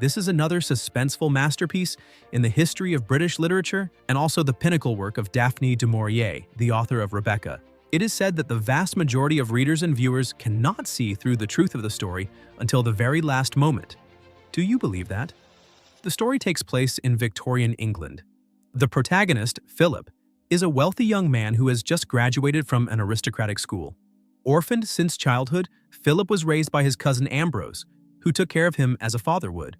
This is another suspenseful masterpiece in the history of British literature and also the pinnacle work of Daphne du Maurier, the author of Rebecca. It is said that the vast majority of readers and viewers cannot see through the truth of the story until the very last moment. Do you believe that? The story takes place in Victorian England. The protagonist, Philip, is a wealthy young man who has just graduated from an aristocratic school. Orphaned since childhood, Philip was raised by his cousin Ambrose, who took care of him as a father would.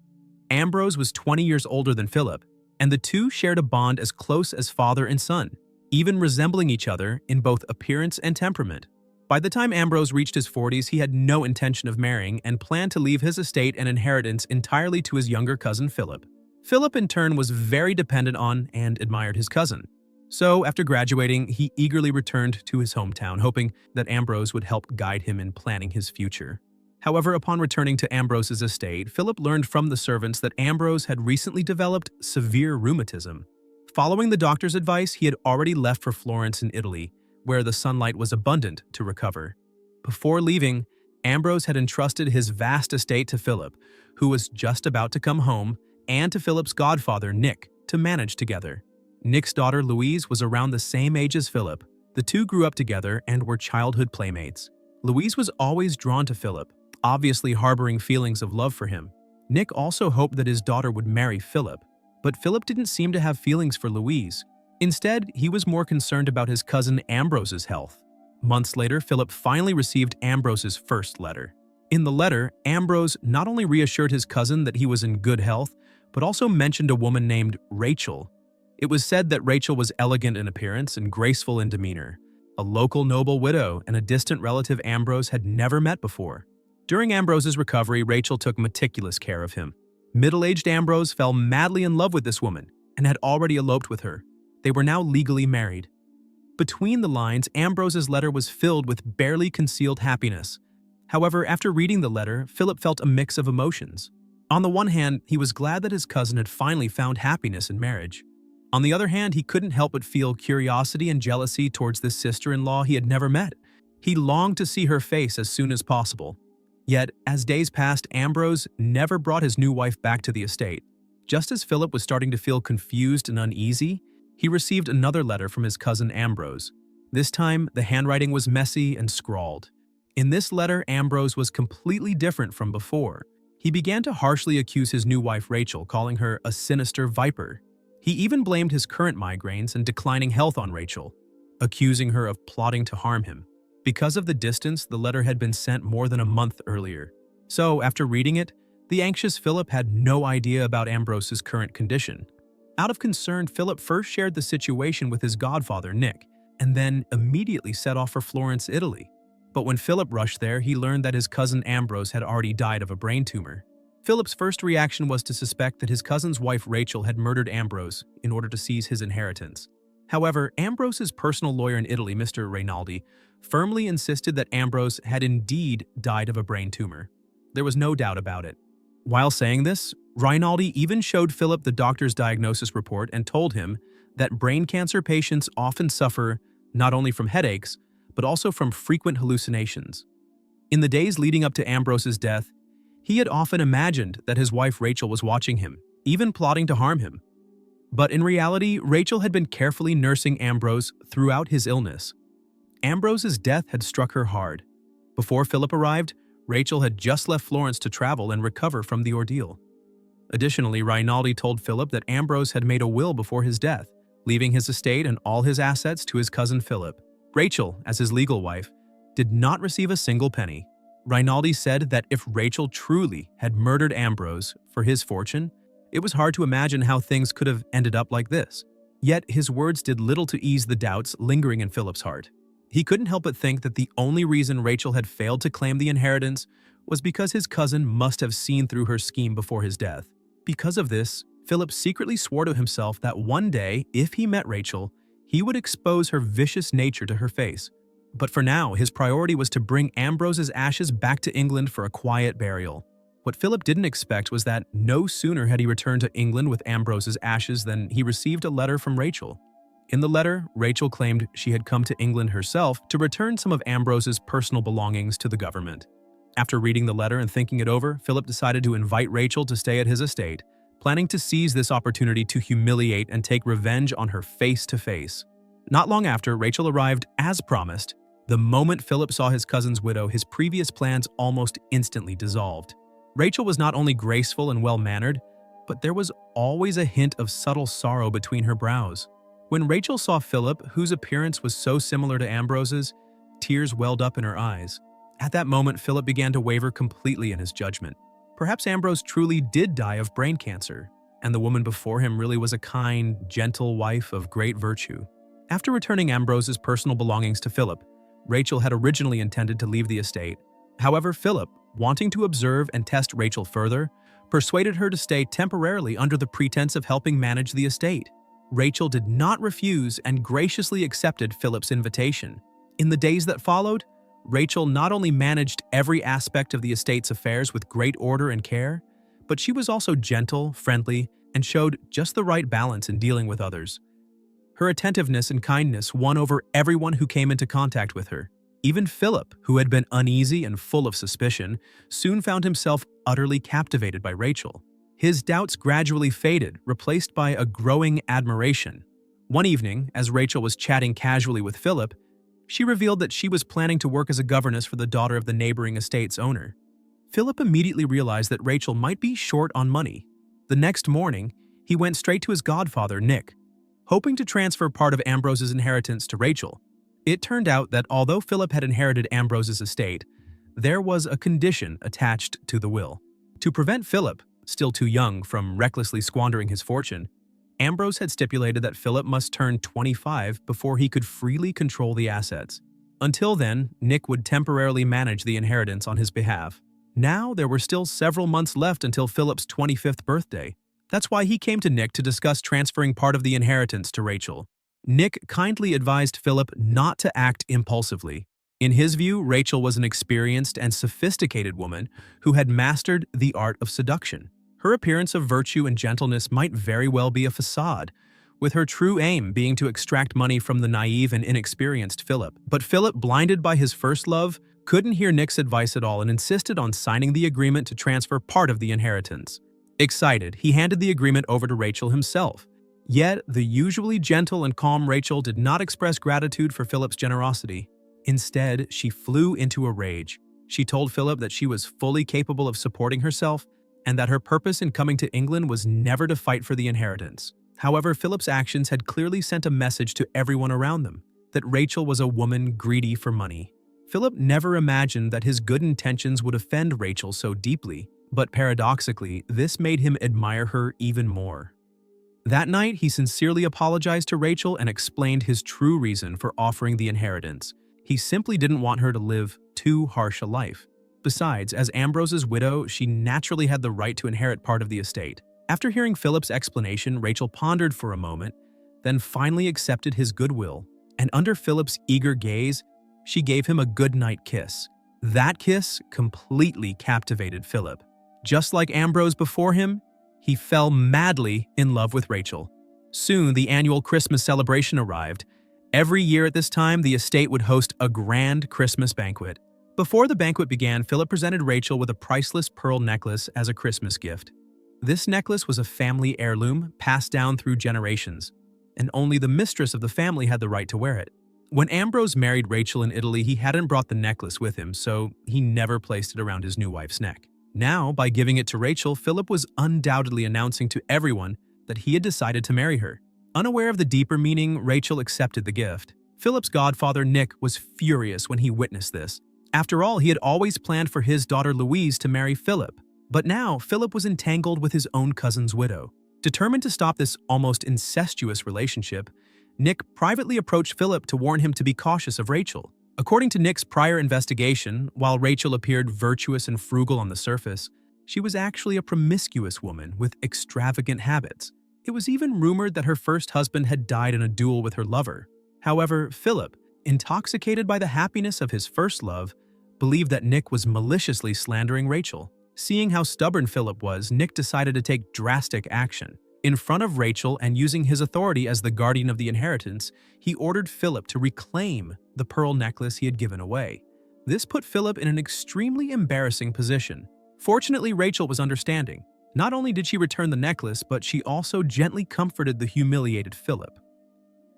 Ambrose was 20 years older than Philip, and the two shared a bond as close as father and son, even resembling each other in both appearance and temperament. By the time Ambrose reached his 40s, he had no intention of marrying and planned to leave his estate and inheritance entirely to his younger cousin Philip. Philip, in turn, was very dependent on and admired his cousin. So, after graduating, he eagerly returned to his hometown, hoping that Ambrose would help guide him in planning his future. However, upon returning to Ambrose's estate, Philip learned from the servants that Ambrose had recently developed severe rheumatism. Following the doctor's advice, he had already left for Florence in Italy, where the sunlight was abundant, to recover. Before leaving, Ambrose had entrusted his vast estate to Philip, who was just about to come home, and to Philip's godfather, Nick, to manage together. Nick's daughter, Louise, was around the same age as Philip. The two grew up together and were childhood playmates. Louise was always drawn to Philip, obviously harboring feelings of love for him. Nick also hoped that his daughter would marry Philip, but Philip didn't seem to have feelings for Louise. Instead, he was more concerned about his cousin Ambrose's health. Months later, Philip finally received Ambrose's first letter. In the letter, Ambrose not only reassured his cousin that he was in good health, but also mentioned a woman named Rachel. It was said that Rachel was elegant in appearance and graceful in demeanor, a local noble widow and a distant relative Ambrose had never met before. During Ambrose's recovery, Rachel took meticulous care of him. Middle-aged Ambrose fell madly in love with this woman and had already eloped with her. They were now legally married. Between the lines, Ambrose's letter was filled with barely concealed happiness. However, after reading the letter, Philip felt a mix of emotions. On the one hand, he was glad that his cousin had finally found happiness in marriage. On the other hand, he couldn't help but feel curiosity and jealousy towards this sister-in-law he had never met. He longed to see her face as soon as possible. Yet, as days passed, Ambrose never brought his new wife back to the estate. Just as Philip was starting to feel confused and uneasy, he received another letter from his cousin Ambrose. This time, the handwriting was messy and scrawled. In this letter, Ambrose was completely different from before. He began to harshly accuse his new wife Rachel, calling her a sinister viper. He even blamed his current migraines and declining health on Rachel, accusing her of plotting to harm him. Because of the distance, the letter had been sent more than a month earlier. So, after reading it, the anxious Philip had no idea about Ambrose's current condition. Out of concern, Philip first shared the situation with his godfather, Nick, and then immediately set off for Florence, Italy. But when Philip rushed there, he learned that his cousin Ambrose had already died of a brain tumor. Philip's first reaction was to suspect that his cousin's wife Rachel had murdered Ambrose in order to seize his inheritance. However, Ambrose's personal lawyer in Italy, Mr. Rinaldi, firmly insisted that Ambrose had indeed died of a brain tumor. There was no doubt about it. While saying this, Rinaldi even showed Philip the doctor's diagnosis report and told him that brain cancer patients often suffer not only from headaches, but also from frequent hallucinations. In the days leading up to Ambrose's death, he had often imagined that his wife Rachel was watching him, even plotting to harm him. But in reality, Rachel had been carefully nursing Ambrose throughout his illness. Ambrose's death had struck her hard. Before Philip arrived, Rachel had just left Florence to travel and recover from the ordeal. Additionally, Rinaldi told Philip that Ambrose had made a will before his death, leaving his estate and all his assets to his cousin Philip. Rachel, as his legal wife, did not receive a single penny. Rinaldi said that if Rachel truly had murdered Ambrose for his fortune, it was hard to imagine how things could have ended up like this. Yet his words did little to ease the doubts lingering in Philip's heart. He couldn't help but think that the only reason Rachel had failed to claim the inheritance was because his cousin must have seen through her scheme before his death. Because of this, Philip secretly swore to himself that one day, if he met Rachel, he would expose her vicious nature to her face. But for now, his priority was to bring Ambrose's ashes back to England for a quiet burial. What Philip didn't expect was that no sooner had he returned to England with Ambrose's ashes than he received a letter from Rachel. In the letter, Rachel claimed she had come to England herself to return some of Ambrose's personal belongings to the government. After reading the letter and thinking it over, Philip decided to invite Rachel to stay at his estate, planning to seize this opportunity to humiliate and take revenge on her face to face. Not long after, Rachel arrived as promised. The moment Philip saw his cousin's widow, his previous plans almost instantly dissolved. Rachel was not only graceful and well-mannered, but there was always a hint of subtle sorrow between her brows. When Rachel saw Philip, whose appearance was so similar to Ambrose's, tears welled up in her eyes. At that moment, Philip began to waver completely in his judgment. Perhaps Ambrose truly did die of brain cancer, and the woman before him really was a kind, gentle wife of great virtue. After returning Ambrose's personal belongings to Philip, Rachel had originally intended to leave the estate. However, Philip, wanting to observe and test Rachel further, persuaded her to stay temporarily under the pretense of helping manage the estate. Rachel did not refuse and graciously accepted Philip's invitation. In the days that followed, Rachel not only managed every aspect of the estate's affairs with great order and care, but she was also gentle, friendly, and showed just the right balance in dealing with others. Her attentiveness and kindness won over everyone who came into contact with her. Even Philip, who had been uneasy and full of suspicion, soon found himself utterly captivated by Rachel. His doubts gradually faded, replaced by a growing admiration. One evening, as Rachel was chatting casually with Philip, she revealed that she was planning to work as a governess for the daughter of the neighboring estate's owner. Philip immediately realized that Rachel might be short on money. The next morning, he went straight to his godfather, Nick, hoping to transfer part of Ambrose's inheritance to Rachel. It turned out that although Philip had inherited Ambrose's estate, there was a condition attached to the will. To prevent Philip, still too young, from recklessly squandering his fortune, Ambrose had stipulated that Philip must turn 25 before he could freely control the assets. Until then, Nick would temporarily manage the inheritance on his behalf. Now, there were still several months left until Philip's 25th birthday. That's why he came to Nick to discuss transferring part of the inheritance to Rachel. Nick kindly advised Philip not to act impulsively. In his view, Rachel was an experienced and sophisticated woman who had mastered the art of seduction. Her appearance of virtue and gentleness might very well be a facade, with her true aim being to extract money from the naive and inexperienced Philip. But Philip, blinded by his first love, couldn't hear Nick's advice at all and insisted on signing the agreement to transfer part of the inheritance. Excited, he handed the agreement over to Rachel himself. Yet, the usually gentle and calm Rachel did not express gratitude for Philip's generosity. Instead, she flew into a rage. She told Philip that she was fully capable of supporting herself and that her purpose in coming to England was never to fight for the inheritance. However, Philip's actions had clearly sent a message to everyone around them, that Rachel was a woman greedy for money. Philip never imagined that his good intentions would offend Rachel so deeply, but paradoxically, this made him admire her even more. That night, he sincerely apologized to Rachel and explained his true reason for offering the inheritance. He simply didn't want her to live too harsh a life. Besides, as Ambrose's widow, she naturally had the right to inherit part of the estate. After hearing Philip's explanation, Rachel pondered for a moment, then finally accepted his goodwill, and under Philip's eager gaze, she gave him a goodnight kiss. That kiss completely captivated Philip. Just like Ambrose before him, he fell madly in love with Rachel. Soon, the annual Christmas celebration arrived. Every year at this time, the estate would host a grand Christmas banquet. Before the banquet began, Philip presented Rachel with a priceless pearl necklace as a Christmas gift. This necklace was a family heirloom passed down through generations, and only the mistress of the family had the right to wear it. When Ambrose married Rachel in Italy, he hadn't brought the necklace with him, so he never placed it around his new wife's neck. Now, by giving it to Rachel, Philip was undoubtedly announcing to everyone that he had decided to marry her. Unaware of the deeper meaning, Rachel accepted the gift. Philip's godfather, Nick, was furious when he witnessed this. After all, he had always planned for his daughter Louise to marry Philip. But now, Philip was entangled with his own cousin's widow. Determined to stop this almost incestuous relationship, Nick privately approached Philip to warn him to be cautious of Rachel. According to Nick's prior investigation, while Rachel appeared virtuous and frugal on the surface, she was actually a promiscuous woman with extravagant habits. It was even rumored that her first husband had died in a duel with her lover. However, Philip, intoxicated by the happiness of his first love, believed that Nick was maliciously slandering Rachel. Seeing how stubborn Philip was, Nick decided to take drastic action. In front of Rachel and using his authority as the guardian of the inheritance, he ordered Philip to reclaim the pearl necklace he had given away. This put Philip in an extremely embarrassing position. Fortunately, Rachel was understanding. Not only did she return the necklace, but she also gently comforted the humiliated Philip.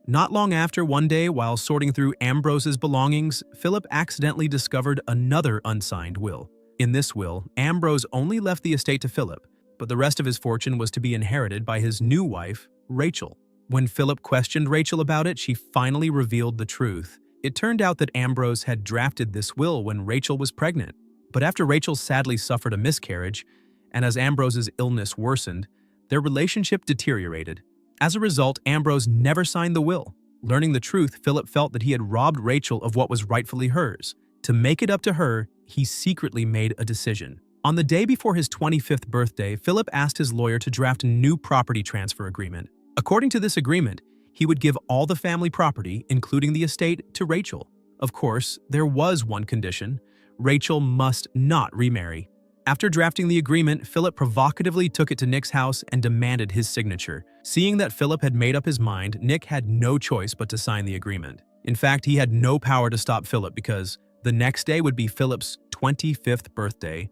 Not long after, one day, while sorting through Ambrose's belongings, Philip accidentally discovered another unsigned will. In this will, Ambrose only left the estate to Philip, but the rest of his fortune was to be inherited by his new wife, Rachel. When Philip questioned Rachel about it, she finally revealed the truth. It turned out that Ambrose had drafted this will when Rachel was pregnant. But after Rachel sadly suffered a miscarriage, and as Ambrose's illness worsened, their relationship deteriorated. As a result, Ambrose never signed the will. Learning the truth, Philip felt that he had robbed Rachel of what was rightfully hers. To make it up to her, he secretly made a decision. On the day before his 25th birthday, Philip asked his lawyer to draft a new property transfer agreement. According to this agreement, he would give all the family property, including the estate, to Rachel. Of course, there was one condition: Rachel must not remarry. After drafting the agreement, Philip provocatively took it to Nick's house and demanded his signature. Seeing that Philip had made up his mind, Nick had no choice but to sign the agreement. In fact, he had no power to stop Philip because the next day would be Philip's 25th birthday,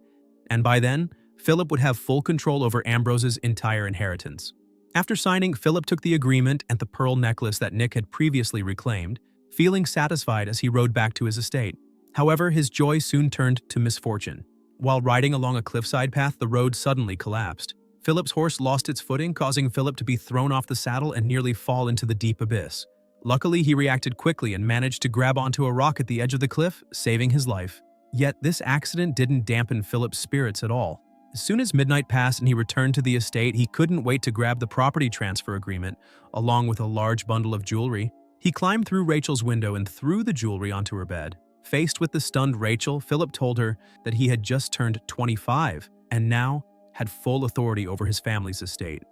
and by then, Philip would have full control over Ambrose's entire inheritance. After signing, Philip took the agreement and the pearl necklace that Nick had previously reclaimed, feeling satisfied as he rode back to his estate. However, his joy soon turned to misfortune. While riding along a cliffside path, the road suddenly collapsed. Philip's horse lost its footing, causing Philip to be thrown off the saddle and nearly fall into the deep abyss. Luckily, he reacted quickly and managed to grab onto a rock at the edge of the cliff, saving his life. Yet, this accident didn't dampen Philip's spirits at all. As soon as midnight passed and he returned to the estate, he couldn't wait to grab the property transfer agreement, along with a large bundle of jewelry. He climbed through Rachel's window and threw the jewelry onto her bed. Faced with the stunned Rachel, Philip told her that he had just turned 25 and now had full authority over his family's estate.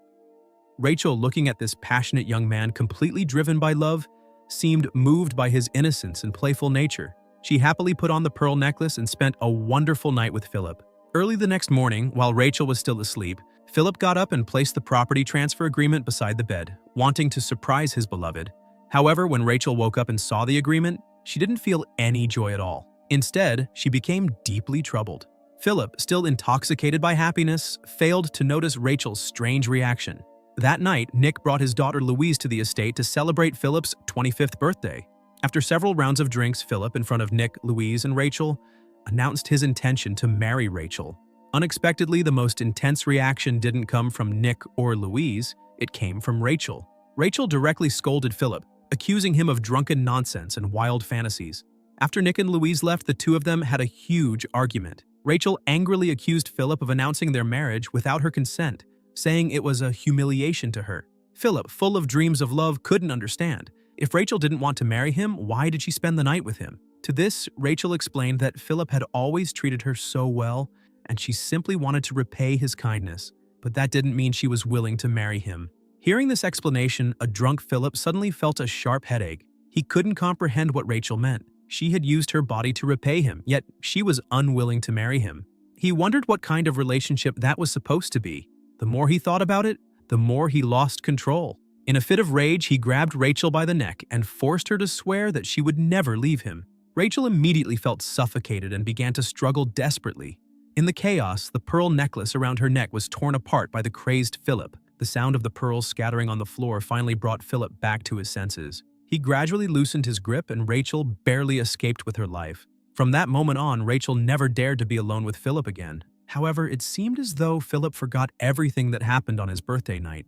Rachel, looking at this passionate young man completely driven by love, seemed moved by his innocence and playful nature. She happily put on the pearl necklace and spent a wonderful night with Philip. Early the next morning, while Rachel was still asleep, Philip got up and placed the property transfer agreement beside the bed, wanting to surprise his beloved. However, when Rachel woke up and saw the agreement, she didn't feel any joy at all. Instead, she became deeply troubled. Philip, still intoxicated by happiness, failed to notice Rachel's strange reaction. That night, Nick brought his daughter Louise to the estate to celebrate Philip's 25th birthday. After several rounds of drinks, Philip, in front of Nick, Louise, and Rachel, announced his intention to marry Rachel. Unexpectedly, the most intense reaction didn't come from Nick or Louise, it came from Rachel. Rachel directly scolded Philip, accusing him of drunken nonsense and wild fantasies. After Nick and Louise left, the two of them had a huge argument. Rachel angrily accused Philip of announcing their marriage without her consent, saying it was a humiliation to her. Philip, full of dreams of love, couldn't understand. If Rachel didn't want to marry him, why did she spend the night with him? To this, Rachel explained that Philip had always treated her so well, and she simply wanted to repay his kindness, but that didn't mean she was willing to marry him. Hearing this explanation, a drunk Philip suddenly felt a sharp headache. He couldn't comprehend what Rachel meant. She had used her body to repay him, yet she was unwilling to marry him. He wondered what kind of relationship that was supposed to be. The more he thought about it, the more he lost control. In a fit of rage, he grabbed Rachel by the neck and forced her to swear that she would never leave him. Rachel immediately felt suffocated and began to struggle desperately. In the chaos, the pearl necklace around her neck was torn apart by the crazed Philip. The sound of the pearls scattering on the floor finally brought Philip back to his senses. He gradually loosened his grip and Rachel barely escaped with her life. From that moment on, Rachel never dared to be alone with Philip again. However, it seemed as though Philip forgot everything that happened on his birthday night.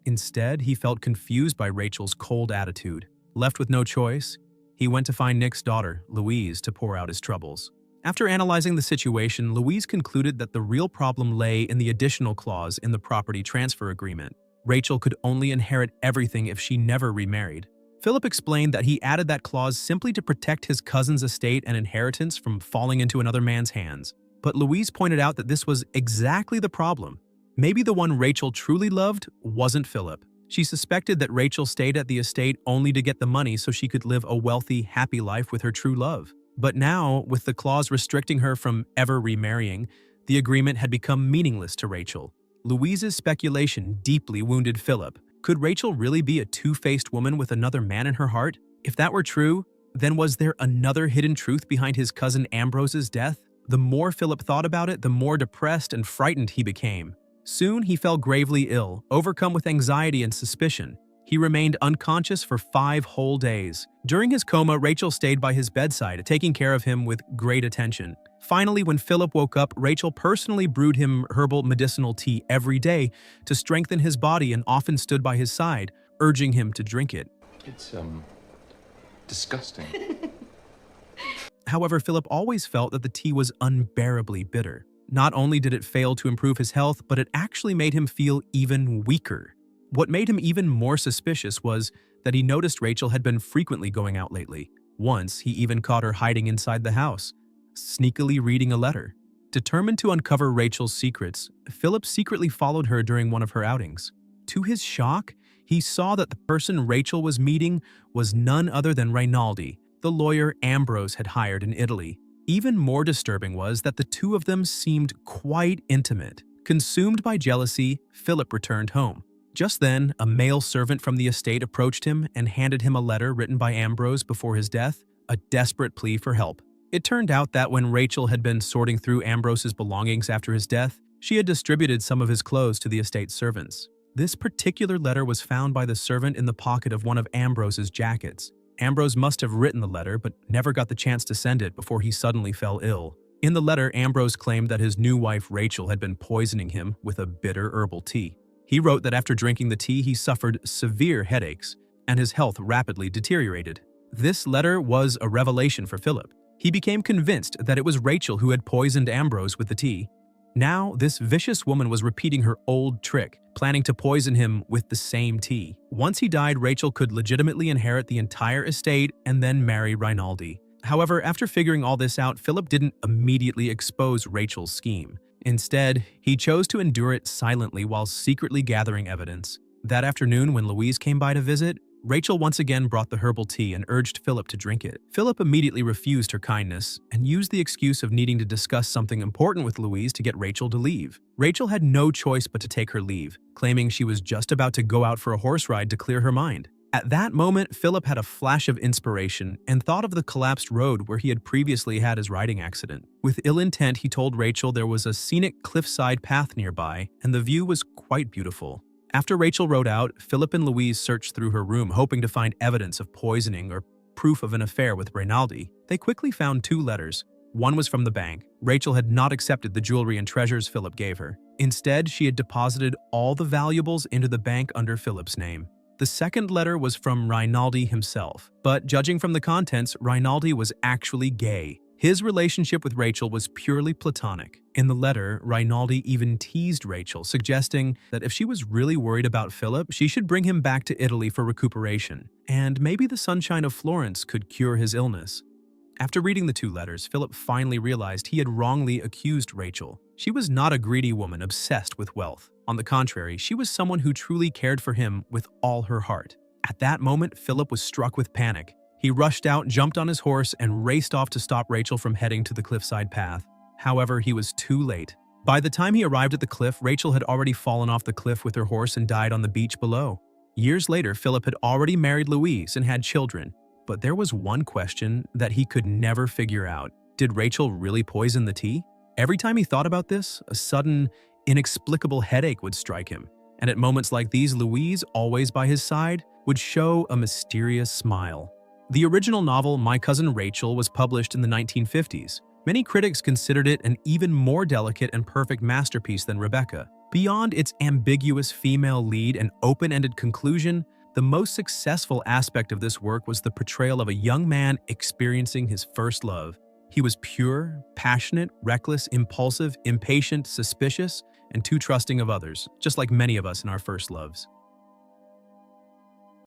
Instead, he felt confused by Rachel's cold attitude. Left with no choice, he went to find Nick's daughter, Louise, to pour out his troubles. After analyzing the situation, Louise concluded that the real problem lay in the additional clause in the property transfer agreement. Rachel could only inherit everything if she never remarried. Philip explained that he added that clause simply to protect his cousin's estate and inheritance from falling into another man's hands. But Louise pointed out that this was exactly the problem. Maybe the one Rachel truly loved wasn't Philip. She suspected that Rachel stayed at the estate only to get the money so she could live a wealthy, happy life with her true love. But now, with the clause restricting her from ever remarrying, the agreement had become meaningless to Rachel. Louise's speculation deeply wounded Philip. Could Rachel really be a two-faced woman with another man in her heart? If that were true, Then was there another hidden truth behind his cousin Ambrose's death? The more Philip thought about it, the more depressed and frightened he became. Soon he fell gravely ill, overcome with anxiety and suspicion. He remained unconscious for 5 whole days. During his coma, Rachel stayed by his bedside, taking care of him with great attention. Finally, when Philip woke up, Rachel personally brewed him herbal medicinal tea every day to strengthen his body and often stood by his side, urging him to drink it. It's, disgusting. However, Philip always felt that the tea was unbearably bitter. Not only did it fail to improve his health, but it actually made him feel even weaker. What made him even more suspicious was that he noticed Rachel had been frequently going out lately. Once, he even caught her hiding inside the house, sneakily reading a letter. Determined to uncover Rachel's secrets, Philip secretly followed her during one of her outings. To his shock, he saw that the person Rachel was meeting was none other than Rinaldi, the lawyer Ambrose had hired in Italy. Even more disturbing was that the two of them seemed quite intimate. Consumed by jealousy, Philip returned home. Just then, a male servant from the estate approached him and handed him a letter written by Ambrose before his death, a desperate plea for help. It turned out that when Rachel had been sorting through Ambrose's belongings after his death, she had distributed some of his clothes to the estate's servants. This particular letter was found by the servant in the pocket of one of Ambrose's jackets. Ambrose must have written the letter, but never got the chance to send it before he suddenly fell ill. In the letter, Ambrose claimed that his new wife Rachel had been poisoning him with a bitter herbal tea. He wrote that after drinking the tea, he suffered severe headaches, and his health rapidly deteriorated. This letter was a revelation for Philip. He became convinced that it was Rachel who had poisoned Ambrose with the tea. Now, this vicious woman was repeating her old trick, planning to poison him with the same tea. Once he died, Rachel could legitimately inherit the entire estate and then marry Rinaldi. However, after figuring all this out, Philip didn't immediately expose Rachel's scheme. Instead, he chose to endure it silently while secretly gathering evidence. That afternoon, when Louise came by to visit, Rachel once again brought the herbal tea and urged Philip to drink it. Philip immediately refused her kindness and used the excuse of needing to discuss something important with Louise to get Rachel to leave. Rachel had no choice but to take her leave, claiming she was just about to go out for a horse ride to clear her mind. At that moment, Philip had a flash of inspiration and thought of the collapsed road where he had previously had his riding accident. With ill intent, he told Rachel there was a scenic cliffside path nearby, and the view was quite beautiful. After Rachel rode out, Philip and Louise searched through her room, hoping to find evidence of poisoning or proof of an affair with Rinaldi. They quickly found 2 letters. One was from the bank. Rachel had not accepted the jewelry and treasures Philip gave her. Instead, she had deposited all the valuables into the bank under Philip's name. The second letter was from Rinaldi himself, but judging from the contents, Rinaldi was actually gay. His relationship with Rachel was purely platonic. In the letter, Rinaldi even teased Rachel, suggesting that if she was really worried about Philip, she should bring him back to Italy for recuperation, and maybe the sunshine of Florence could cure his illness. After reading the 2 letters, Philip finally realized he had wrongly accused Rachel. She was not a greedy woman obsessed with wealth. On the contrary, she was someone who truly cared for him with all her heart. At that moment, Philip was struck with panic. He rushed out, jumped on his horse, and raced off to stop Rachel from heading to the cliffside path. However, he was too late. By the time he arrived at the cliff, Rachel had already fallen off the cliff with her horse and died on the beach below. Years later, Philip had already married Louise and had children. But there was one question that he could never figure out. Did Rachel really poison the tea? Every time he thought about this, a sudden, inexplicable headache would strike him. And at moments like these, Louise, always by his side, would show a mysterious smile. The original novel, My Cousin Rachel, was published in the 1950s. Many critics considered it an even more delicate and perfect masterpiece than Rebecca. Beyond its ambiguous female lead and open-ended conclusion, the most successful aspect of this work was the portrayal of a young man experiencing his first love. He was pure, passionate, reckless, impulsive, impatient, suspicious, and too trusting of others, just like many of us in our first loves.